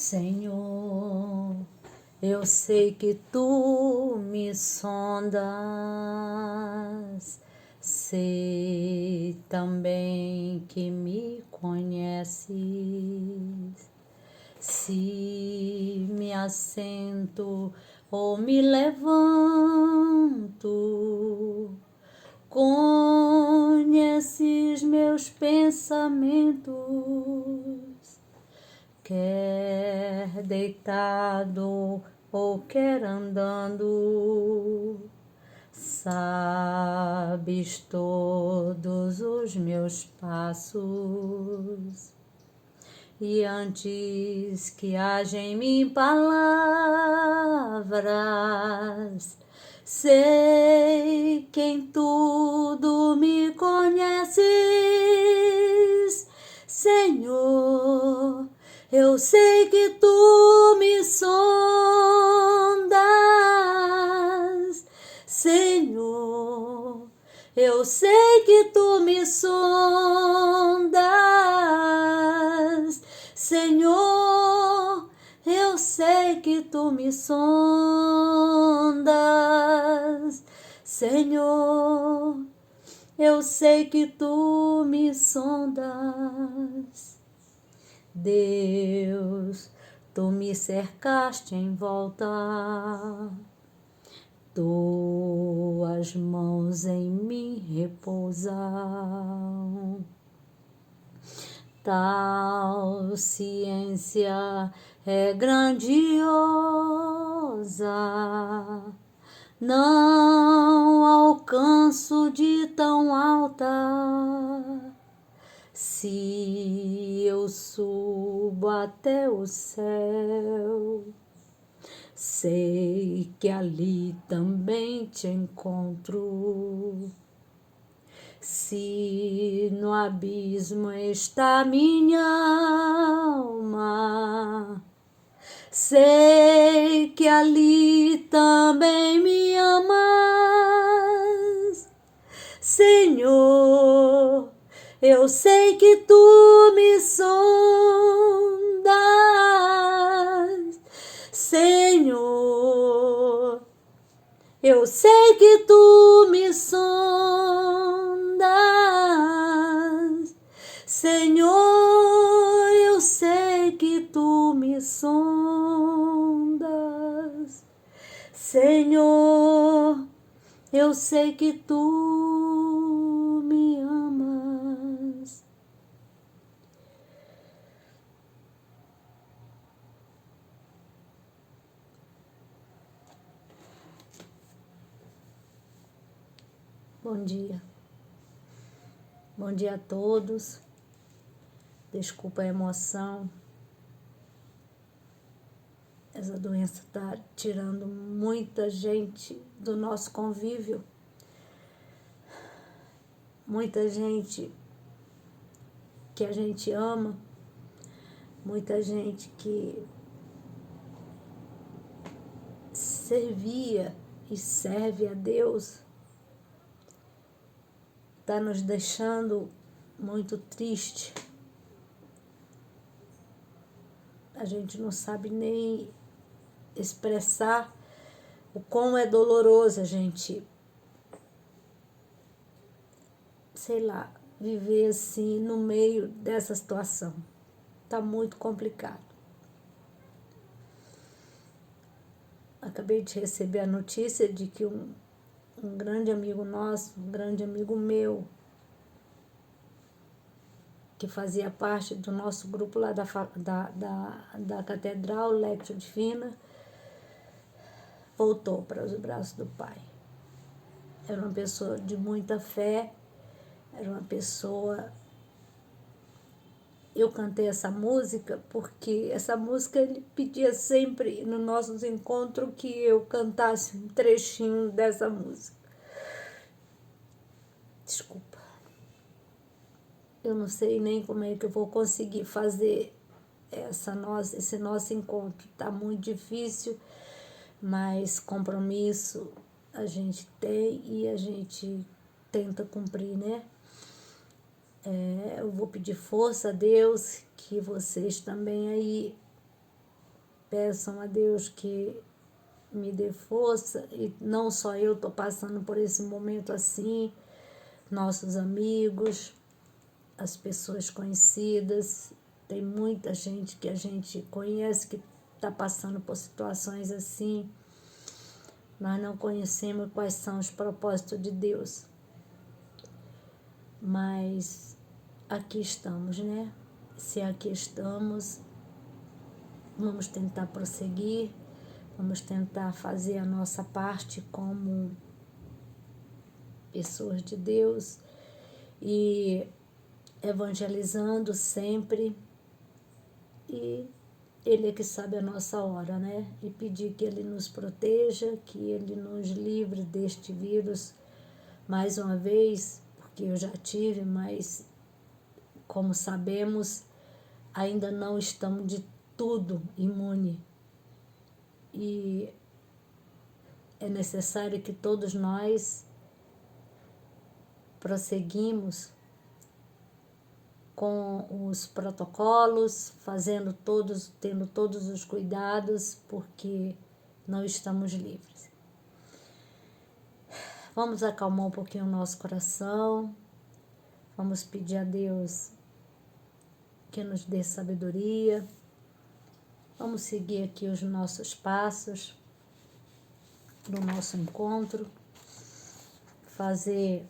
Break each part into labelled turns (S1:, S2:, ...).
S1: Senhor, eu sei que tu me sondas, sei também que me conheces. Se me assento ou me levanto, conheces meus pensamentos. Quer deitado ou quer andando, sabes todos os meus passos. E antes que haja em mim palavras, sei que em tudo me conheces, Senhor. Eu sei que tu me sondas, Senhor. Eu sei que tu me sondas, Senhor. Eu sei que tu me sondas, Senhor. Eu sei que tu me sondas. Deus, tu me cercaste em volta, tuas mãos em mim repousam. Tal ciência é grandiosa, não alcanço de tão alta. Se eu subo até o céu, sei que ali também te encontro. Se no abismo está minha alma, sei que ali também me amas, Senhor. Eu sei que tu me sondas, Senhor. Eu sei que tu me sondas, Senhor. Eu sei que tu me sondas, Senhor. Eu sei que tu me amas. Bom dia. Bom dia a todos. Desculpa a emoção. Essa doença está tirando muita gente do nosso convívio. Muita gente que a gente ama. Muita gente que servia e serve a Deus. Está nos deixando muito triste. A gente não sabe nem expressar o quão é doloroso a gente, sei lá, viver assim no meio dessa situação. Está muito complicado. Acabei de receber a notícia de que um grande amigo nosso, um grande amigo meu, que fazia parte do nosso grupo lá da Catedral, Lectio Divina, voltou para os braços do Pai. Era uma pessoa de muita fé, era uma pessoa... Eu cantei essa música porque essa música ele pedia sempre nos nossos encontros que eu cantasse um trechinho dessa música. Desculpa. Eu não sei nem como é que eu vou conseguir fazer esse nosso encontro. Está muito difícil, mas compromisso a gente tem e a gente tenta cumprir, né? Eu vou pedir força a Deus, que vocês também aí peçam a Deus que me dê força, e não só eu estou passando por esse momento assim, nossos amigos, as pessoas conhecidas, tem muita gente que a gente conhece que está passando por situações assim. Nós não conhecemos quais são os propósitos de Deus, mas aqui estamos, né? Se aqui estamos, vamos tentar prosseguir, vamos tentar fazer a nossa parte como pessoas de Deus e evangelizando sempre, e Ele é que sabe a nossa hora, né? E pedir que Ele nos proteja, que Ele nos livre deste vírus mais uma vez, porque eu já tive, mas como sabemos, ainda não estamos de tudo imune. E é necessário que todos nós prosseguimos com os protocolos, tendo todos os cuidados, porque não estamos livres. Vamos acalmar um pouquinho o nosso coração, vamos pedir a Deus que nos dê sabedoria, vamos seguir aqui os nossos passos do nosso encontro, fazer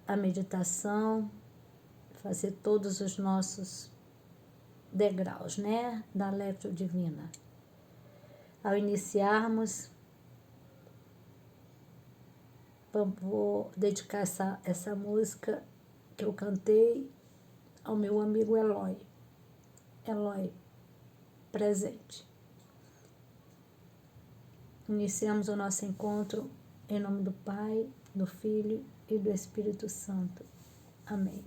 S1: a meditação, fazer todos os nossos degraus, né, da Lectio Divina. Ao iniciarmos, vou dedicar essa música que eu cantei ao meu amigo Eloy. Eloy, presente. Iniciamos o nosso encontro em nome do Pai, do Filho e do Espírito Santo. Amém.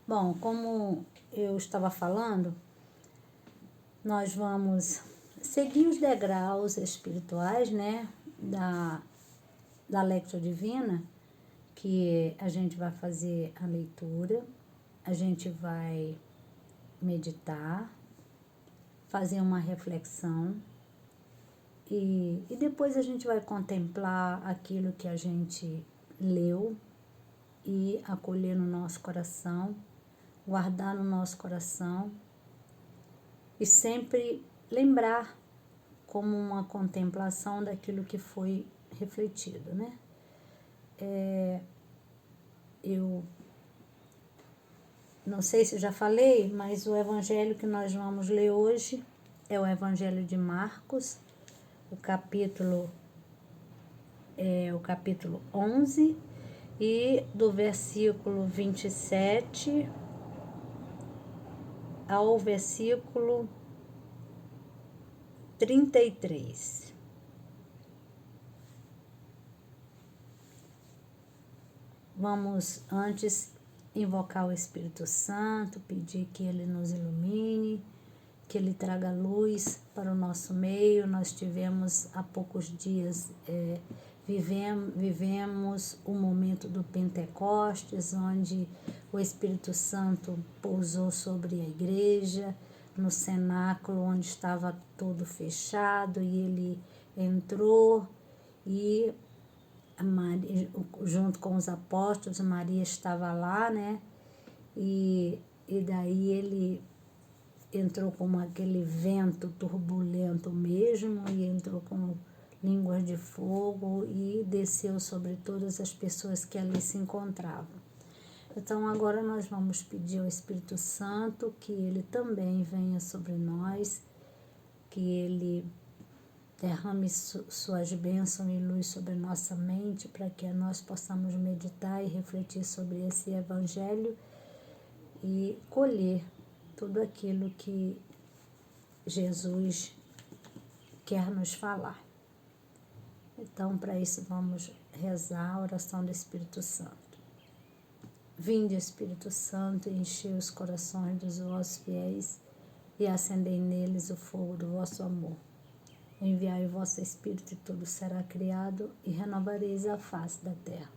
S1: Bom, como eu estava falando, nós vamos seguir os degraus espirituais, né, da Lectio Divina, que a gente vai fazer a leitura, a gente vai meditar, fazer uma reflexão e depois a gente vai contemplar aquilo que a gente leu e acolher no nosso coração, guardar no nosso coração e sempre lembrar como uma contemplação daquilo que foi refletido, né? Eu não sei se já falei, mas o evangelho que nós vamos ler hoje é o Evangelho de Marcos, o capítulo 11, e do versículo 27 ao versículo 33. Vamos antes invocar o Espírito Santo, pedir que Ele nos ilumine, que Ele traga luz para o nosso meio. Nós tivemos há poucos dias, vivemos o momento do Pentecostes, onde o Espírito Santo pousou sobre a igreja, no cenáculo onde estava tudo fechado, e Ele entrou e Maria, junto com os apóstolos, Maria estava lá, né? E daí Ele entrou com aquele vento turbulento mesmo, e entrou com línguas de fogo e desceu sobre todas as pessoas que ali se encontravam. Então agora nós vamos pedir ao Espírito Santo que Ele também venha sobre nós, que Ele derrame suas bênçãos e luz sobre nossa mente, para que nós possamos meditar e refletir sobre esse Evangelho e colher tudo aquilo que Jesus quer nos falar. Então, para isso, vamos rezar a oração do Espírito Santo. Vinde, Espírito Santo, e enchei os corações dos vossos fiéis e acendei neles o fogo do vosso amor. Enviai o vosso Espírito e tudo será criado, e renovareis a face da terra.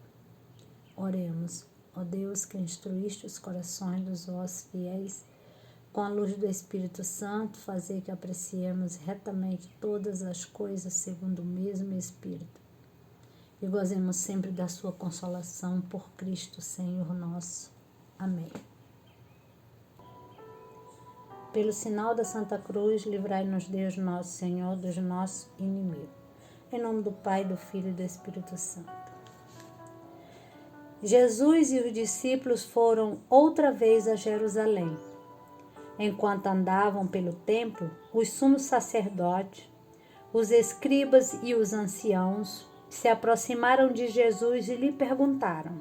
S1: Oremos. Ó Deus, que instruíste os corações dos vossos fiéis, com a luz do Espírito Santo, fazer que apreciemos retamente todas as coisas segundo o mesmo Espírito e gozemos sempre da sua consolação por Cristo, Senhor nosso. Amém. Pelo sinal da Santa Cruz, livrai-nos Deus nosso Senhor dos nossos inimigos. Em nome do Pai, do Filho e do Espírito Santo. Jesus e os discípulos foram outra vez a Jerusalém. Enquanto andavam pelo templo, os sumos sacerdotes, os escribas e os anciãos se aproximaram de Jesus e lhe perguntaram: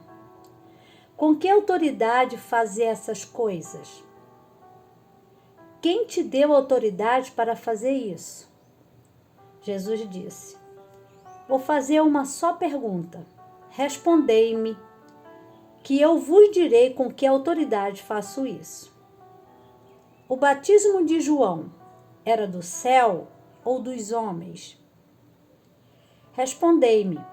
S1: com que autoridade fazer essas coisas? Quem te deu autoridade para fazer isso? Jesus disse: vou fazer uma só pergunta. Respondei-me, que eu vos direi com que autoridade faço isso. O batismo de João era do céu ou dos homens? Respondei-me.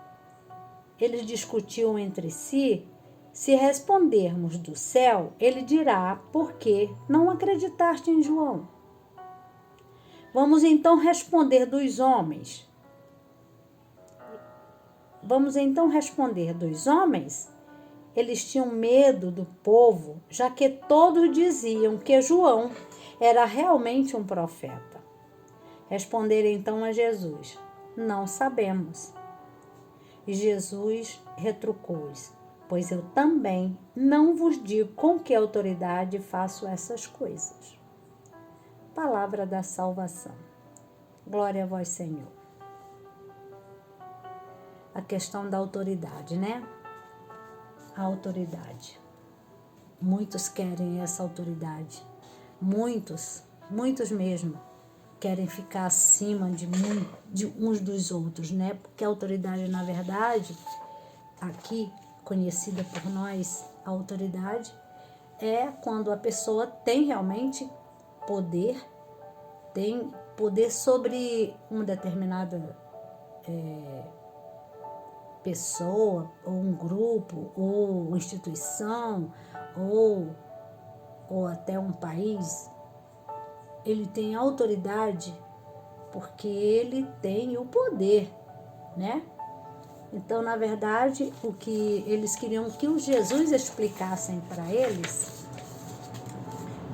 S1: Eles discutiam entre si. Se respondermos do céu, ele dirá: por que não acreditaste em João? Vamos então responder dos homens. Eles tinham medo do povo, já que todos diziam que João era realmente um profeta. Responderam então a Jesus: não sabemos. E Jesus retrucou-lhes: pois eu também não vos digo com que autoridade faço essas coisas. Palavra da salvação. Glória a vós, Senhor. A questão da autoridade, né? A autoridade. Muitos querem essa autoridade. Muitos mesmo, querem ficar acima de uns dos outros, né? Porque a autoridade, na verdade, aqui, conhecida por nós, a autoridade é quando a pessoa tem realmente poder, tem poder sobre uma determinada pessoa, ou um grupo, ou instituição, ou até um país. Ele tem autoridade porque ele tem o poder, né? Então, na verdade, o que eles queriam que o Jesus explicassem para eles,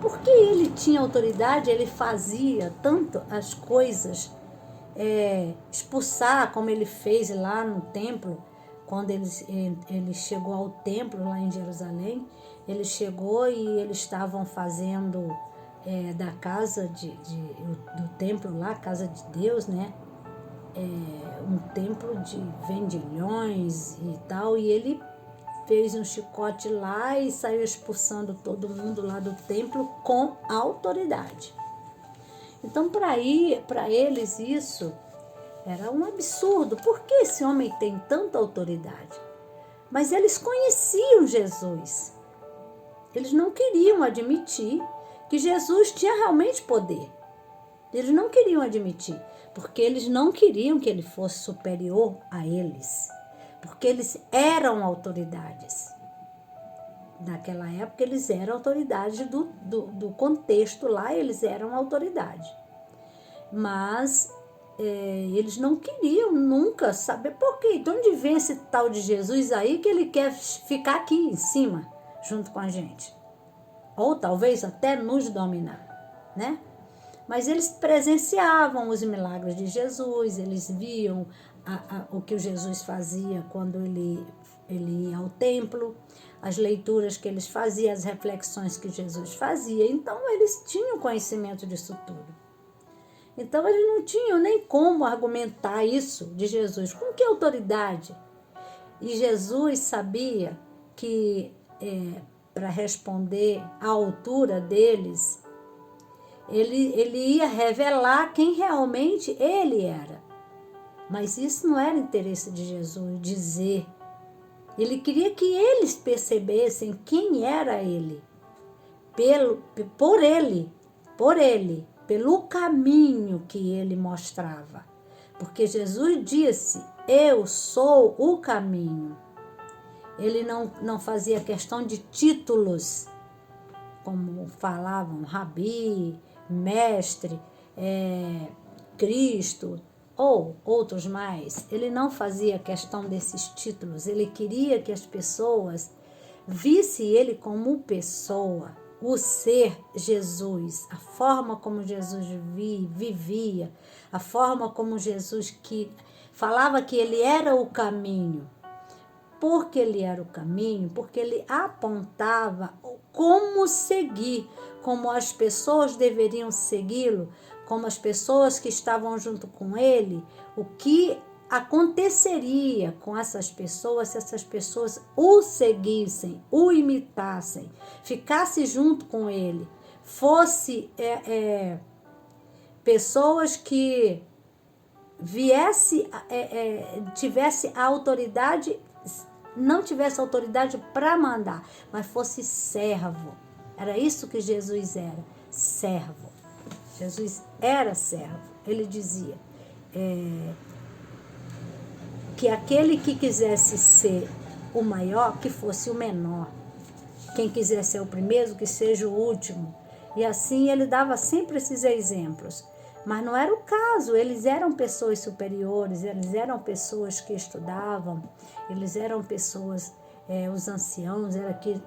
S1: porque ele tinha autoridade, ele fazia tanto as coisas, expulsar, como ele fez lá no templo, quando ele chegou ao templo lá em Jerusalém, ele chegou e eles estavam fazendo da casa do templo lá, casa de Deus, né? Um templo de vendilhões e tal, e ele fez um chicote lá e saiu expulsando todo mundo lá do templo com autoridade. Então, para eles isso era um absurdo. Por que esse homem tem tanta autoridade? Mas eles conheciam Jesus. Eles não queriam admitir que Jesus tinha realmente poder. Eles não queriam admitir, porque eles não queriam que ele fosse superior a eles, porque eles eram autoridades. Naquela época, eles eram autoridades do contexto lá, eles eram autoridade. Mas eles não queriam nunca saber por quê. De onde vem esse tal de Jesus aí que ele quer ficar aqui em cima, junto com a gente? Ou talvez até nos dominar, né? Mas eles presenciavam os milagres de Jesus, eles viam o que o Jesus fazia quando ele ia ao templo, as leituras que eles faziam, as reflexões que Jesus fazia. Então, eles tinham conhecimento disso tudo. Então, eles não tinham nem como argumentar isso de Jesus. Com que autoridade? E Jesus sabia que, para responder à altura deles, ele ia revelar quem realmente ele era. Mas isso não era interesse de Jesus dizer. Ele queria que eles percebessem quem era ele. Por ele, pelo caminho que ele mostrava. Porque Jesus disse: eu sou o caminho. Ele não fazia questão de títulos, como falavam, rabi, mestre, Cristo, ou outros mais. Ele não fazia questão desses títulos. Ele queria que as pessoas vissem ele como pessoa, o ser Jesus, a forma como Jesus vivia, a forma como Jesus que falava que ele era o caminho. Porque ele era o caminho, porque ele apontava como seguir, como as pessoas deveriam segui-lo, como as pessoas que estavam junto com ele, o que aconteceria com essas pessoas se essas pessoas o seguissem, o imitassem, ficasse junto com ele, fosse pessoas que tivesse a autoridade, não tivesse autoridade para mandar, mas fosse servo. Era isso que Jesus era, servo. Jesus era servo. Ele dizia que aquele que quisesse ser o maior, que fosse o menor. Quem quiser ser o primeiro, que seja o último. E assim ele dava sempre esses exemplos. Mas não era o caso, eles eram pessoas superiores, eles eram pessoas que estudavam, eles eram pessoas, os anciãos,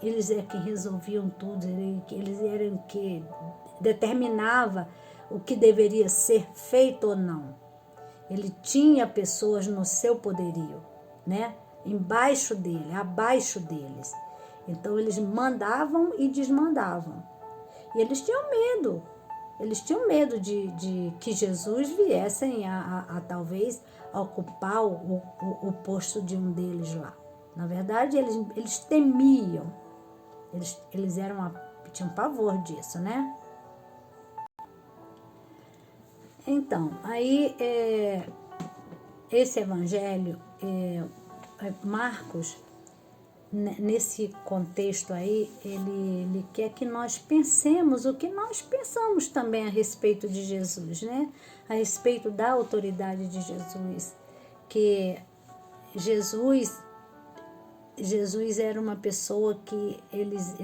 S1: eles eram quem resolviam tudo, eles eram que determinava o que deveria ser feito ou não. Ele tinha pessoas no seu poderio, né? Embaixo dele, abaixo deles. Então eles mandavam e desmandavam. E eles tinham medo. Eles tinham medo de que Jesus viessem a talvez ocupar o posto de um deles lá. Na verdade, eles temiam. Eles tinham pavor disso, né? Então, aí esse evangelho, Marcos, nesse contexto aí, ele quer que nós pensemos o que nós pensamos também a respeito de Jesus, né? A respeito da autoridade de Jesus, que Jesus era uma pessoa que eles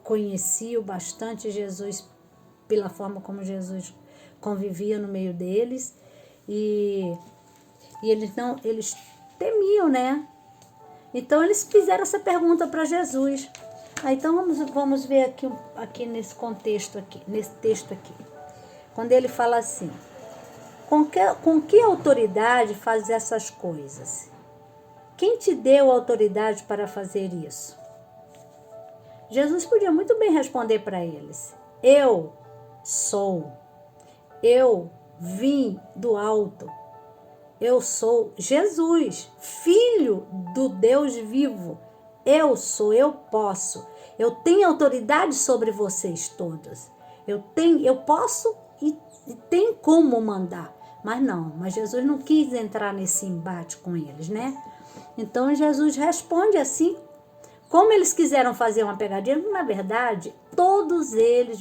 S1: conheciam bastante Jesus pela forma como Jesus convivia no meio deles, e eles temiam, né? Então eles fizeram essa pergunta para Jesus. Então vamos ver aqui nesse contexto aqui, nesse texto aqui. Quando ele fala assim: com que autoridade faz essas coisas? Quem te deu autoridade para fazer isso? Jesus podia muito bem responder para eles: eu sou. Eu vim do alto. Eu sou Jesus, filho do Deus vivo. Eu sou, eu posso. Eu tenho autoridade sobre vocês todos. Eu posso e tem como mandar. Mas Jesus não quis entrar nesse embate com eles, né? Então Jesus responde assim, como eles quiseram fazer uma pegadinha. Na verdade, todos eles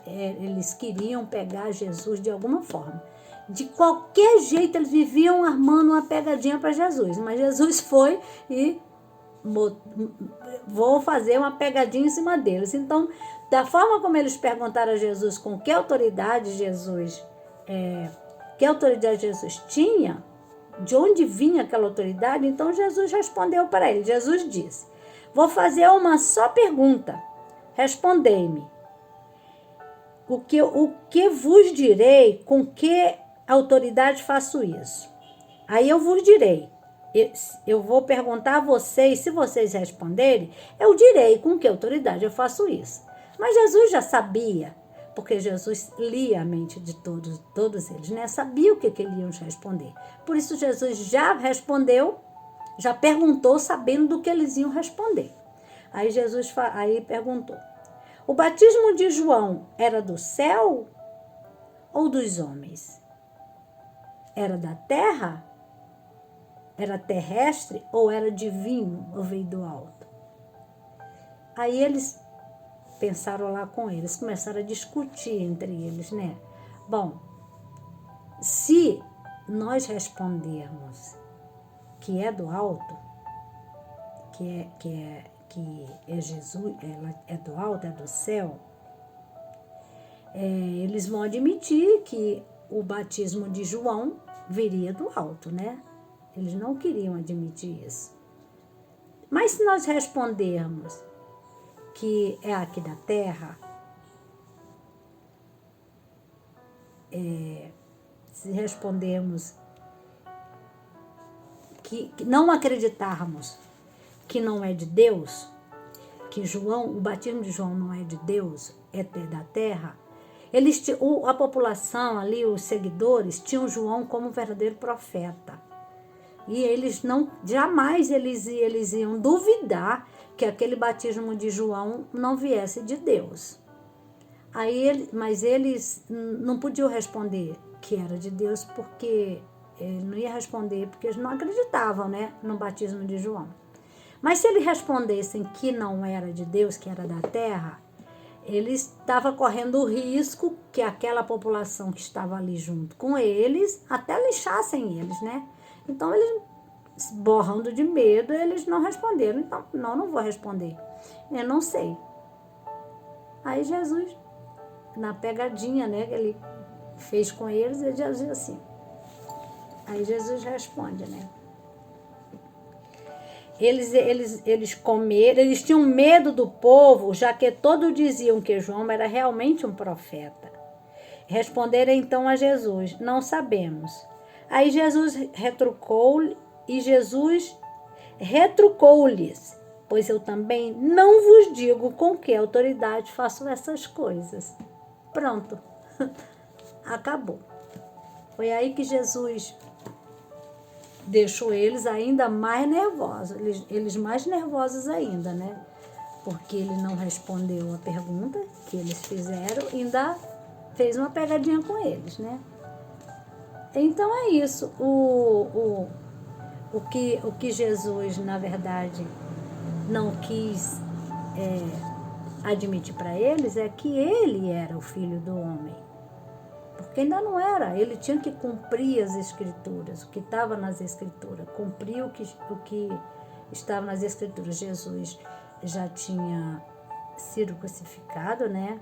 S1: eles queriam pegar Jesus de alguma forma. De qualquer jeito eles viviam armando uma pegadinha para Jesus, mas Jesus foi e vou fazer uma pegadinha em cima deles. Então, da forma como eles perguntaram a Jesus com que autoridade Jesus tinha, de onde vinha aquela autoridade, então Jesus respondeu para ele. Jesus disse: vou fazer uma só pergunta, respondei-me. O que vos direi, com que autoridade faço isso? Aí eu vos direi. Eu vou perguntar a vocês, se vocês responderem, eu direi com que autoridade eu faço isso. Mas Jesus já sabia, porque Jesus lia a mente de todos eles, né? Sabia o que eles iam responder. Por isso Jesus já respondeu, já perguntou, sabendo do que eles iam responder. Aí Jesus perguntou: o batismo de João era do céu ou dos homens? Era da terra? Era terrestre ou era divino ou veio do alto? Aí eles pensaram lá com eles, começaram a discutir entre eles, né? Bom, se nós respondermos que é do alto, que é Jesus, ela é do alto, é do céu, eles vão admitir que o batismo de João viria do alto, né? Eles não queriam admitir isso. Mas se nós respondermos que é aqui da terra, se respondermos que não acreditarmos que não é de Deus, que o batismo de João não é de Deus, é da terra, a população ali, os seguidores, tinham João como verdadeiro profeta. E eles jamais eles iam duvidar que aquele batismo de João não viesse de Deus. Mas eles não podiam responder que era de Deus, porque não ia responder, porque eles não acreditavam, né, no batismo de João. Mas se eles respondessem que não era de Deus, que era da terra, eles estavam correndo o risco que aquela população que estava ali junto com eles até lixassem eles, né? Então eles, borrando de medo, eles não responderam. Então, não vou responder. Eu não sei. Aí Jesus, na pegadinha, né, que ele fez com eles, ele já dizia assim. Aí Jesus responde, né? Eles comeram, eles tinham medo do povo, já que todos diziam que João era realmente um profeta. Responderam então a Jesus: não sabemos. Aí Jesus retrucou-lhes: pois eu também não vos digo com que autoridade faço essas coisas. Pronto. Acabou. Foi aí que Jesus deixou eles ainda mais nervosos, eles mais nervosos ainda, né? Porque ele não respondeu a pergunta que eles fizeram e ainda fez uma pegadinha com eles, né? Então é isso. O que Jesus, na verdade, não quis admitir para eles é que ele era o Filho do Homem. Porque ainda não era, ele tinha que cumprir as escrituras, o que estava nas escrituras, cumprir o que estava nas escrituras. Jesus já tinha sido crucificado, né?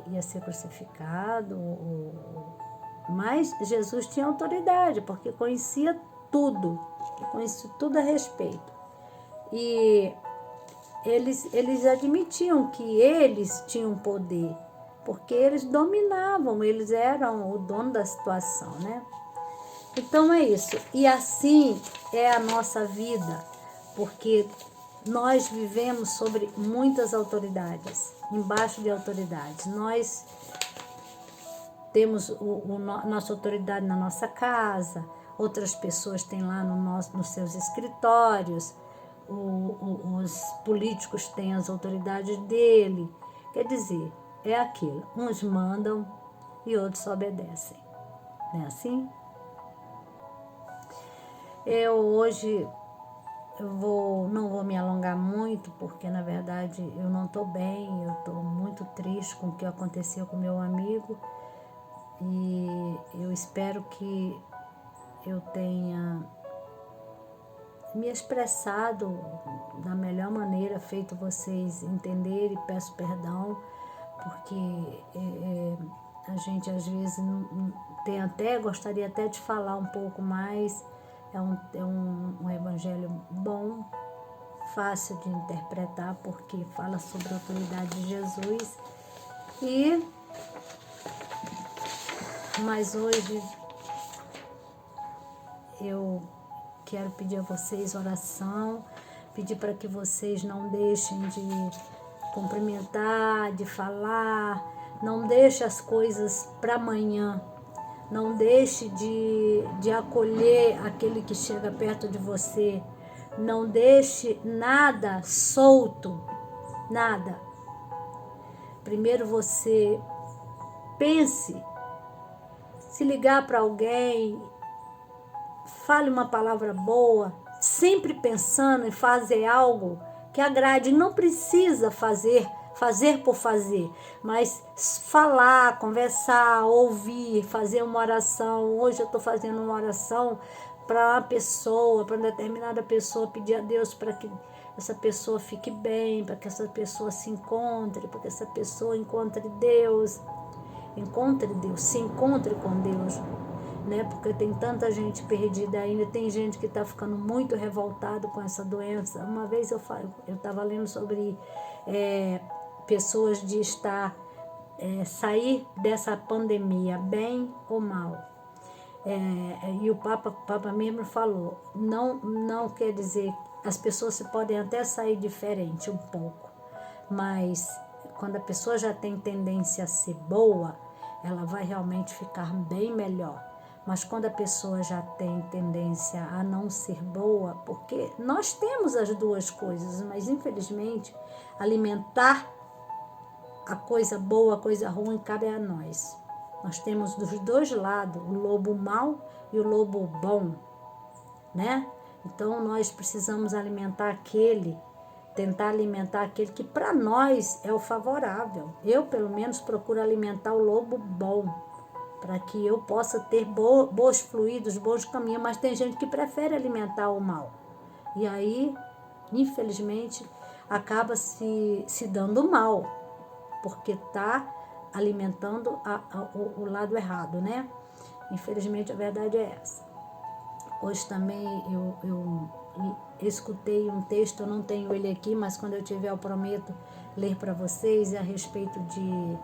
S1: Ia ser crucificado, mas Jesus tinha autoridade, porque conhecia tudo a respeito. E eles admitiam que eles tinham poder, porque eles dominavam, eles eram o dono da situação, né? Então é isso. E assim é a nossa vida, porque nós vivemos sobre muitas autoridades, embaixo de autoridades. Nós temos nossa autoridade na nossa casa, outras pessoas têm lá nos seus escritórios, os políticos têm as autoridades dele. Quer dizer, é aquilo, uns mandam e outros obedecem. Não é assim? Hoje não vou me alongar muito, porque na verdade eu não estou bem, eu estou muito triste com o que aconteceu com meu amigo e eu espero que eu tenha me expressado da melhor maneira, feito vocês entenderem, e peço perdão, porque a gente às vezes gostaria até de falar um pouco mais. É um evangelho bom, fácil de interpretar, porque fala sobre a autoridade de Jesus. Mas hoje eu quero pedir a vocês oração, pedir para que vocês não deixem de cumprimentar, de falar, não deixem as coisas para amanhã. Não deixe de acolher aquele que chega perto de você. Não deixe nada solto, nada. Primeiro você pense, se ligar para alguém, fale uma palavra boa, sempre pensando em fazer algo que agrade. Não precisa fazer por fazer, mas falar, conversar, ouvir, fazer uma oração. Hoje eu estou fazendo uma oração para uma pessoa, para uma determinada pessoa, pedir a Deus para que essa pessoa fique bem, para que essa pessoa se encontre, para que essa pessoa encontre Deus, se encontre com Deus, né? Porque tem tanta gente perdida ainda, tem gente que está ficando muito revoltado com essa doença. Uma vez eu estava lendo sobre pessoas de sair dessa pandemia, bem ou mal. E o Papa mesmo falou, não quer dizer, as pessoas podem até sair diferente um pouco, mas quando a pessoa já tem tendência a ser boa, ela vai realmente ficar bem melhor. Mas quando a pessoa já tem tendência a não ser boa, porque nós temos as duas coisas, mas infelizmente alimentar a coisa boa, a coisa ruim, cabe a nós. Nós temos dos dois lados, o lobo mau e o lobo bom, né? Então nós precisamos tentar alimentar aquele que para nós é o favorável. Eu, pelo menos, procuro alimentar o lobo bom, para que eu possa ter bons fluidos, bons caminhos, mas tem gente que prefere alimentar o mal. E aí, infelizmente, acaba se dando mal, porque está alimentando o lado errado, né? Infelizmente, a verdade é essa. Hoje também eu escutei um texto, eu não tenho ele aqui, mas quando eu tiver eu prometo ler para vocês, a respeito de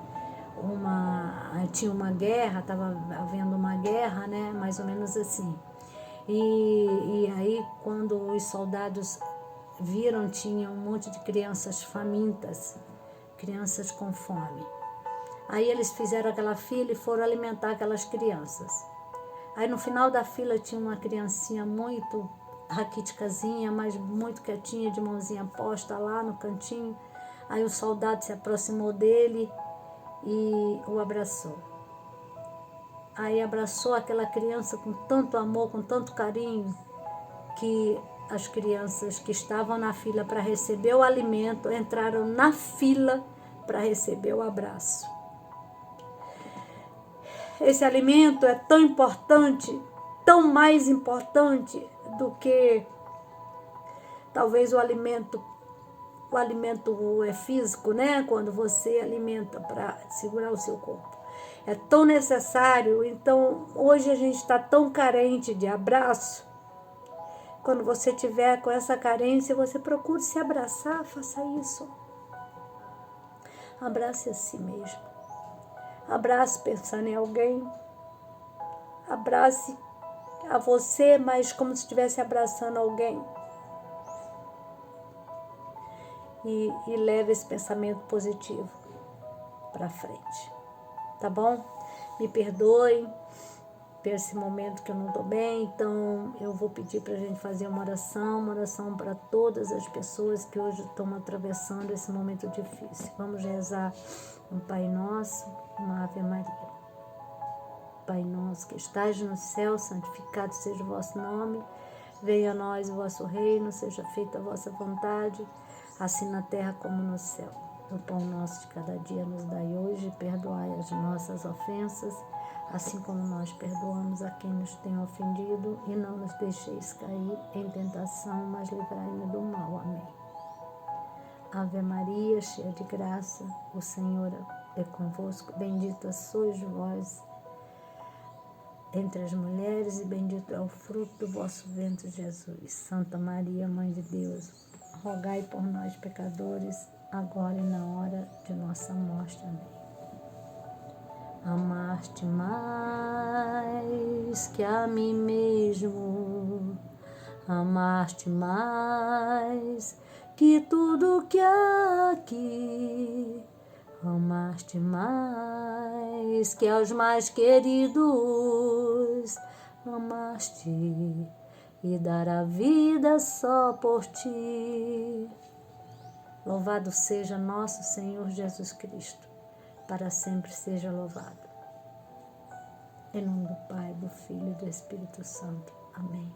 S1: tinha uma guerra, estava havendo uma guerra, né? Mais ou menos assim. E aí, quando os soldados viram, tinha um monte de crianças famintas, crianças com fome. Aí eles fizeram aquela fila e foram alimentar aquelas crianças. Aí no final da fila tinha uma criancinha muito raquíticazinha, mas muito quietinha, de mãozinha posta lá no cantinho. Aí o soldado se aproximou dele e o abraçou. Aí abraçou aquela criança com tanto amor, com tanto carinho, que as crianças que estavam na fila para receber o alimento entraram na fila para receber o abraço. Esse alimento é tão importante, tão mais importante do que talvez o alimento é físico, né? Quando você alimenta para segurar o seu corpo. É tão necessário. Então, hoje a gente está tão carente de abraço. Quando você tiver com essa carência, você procure se abraçar, faça isso. Abrace a si mesmo. Abrace pensando em alguém. Abrace a você, mas como se estivesse abraçando alguém. E leve esse pensamento positivo para frente. Tá bom? Me perdoem por esse momento que eu não estou bem, então eu vou pedir para a gente fazer uma oração para todas as pessoas que hoje estão atravessando esse momento difícil. Vamos rezar um Pai Nosso, uma Ave Maria. Pai nosso que estais no céu, santificado seja o vosso nome, venha a nós o vosso reino, seja feita a vossa vontade, assim na terra como no céu. O pão nosso de cada dia nos dai hoje, perdoai as nossas ofensas, assim como nós perdoamos a quem nos tem ofendido, e não nos deixeis cair em tentação, mas livrai-nos do mal. Amém. Ave Maria, cheia de graça, o Senhor é convosco, bendita sois vós entre as mulheres, e bendito é o fruto do vosso ventre, Jesus. Santa Maria, Mãe de Deus, rogai por nós, pecadores, agora e na hora de nossa morte. Amém. Amar-te mais que a mim mesmo, amar-te mais que tudo que há aqui, amar-te mais que aos mais queridos, amar-te e dar a vida só por ti. Louvado seja nosso Senhor Jesus Cristo, para sempre seja louvado. Em nome do Pai, do Filho e do Espírito Santo. Amém.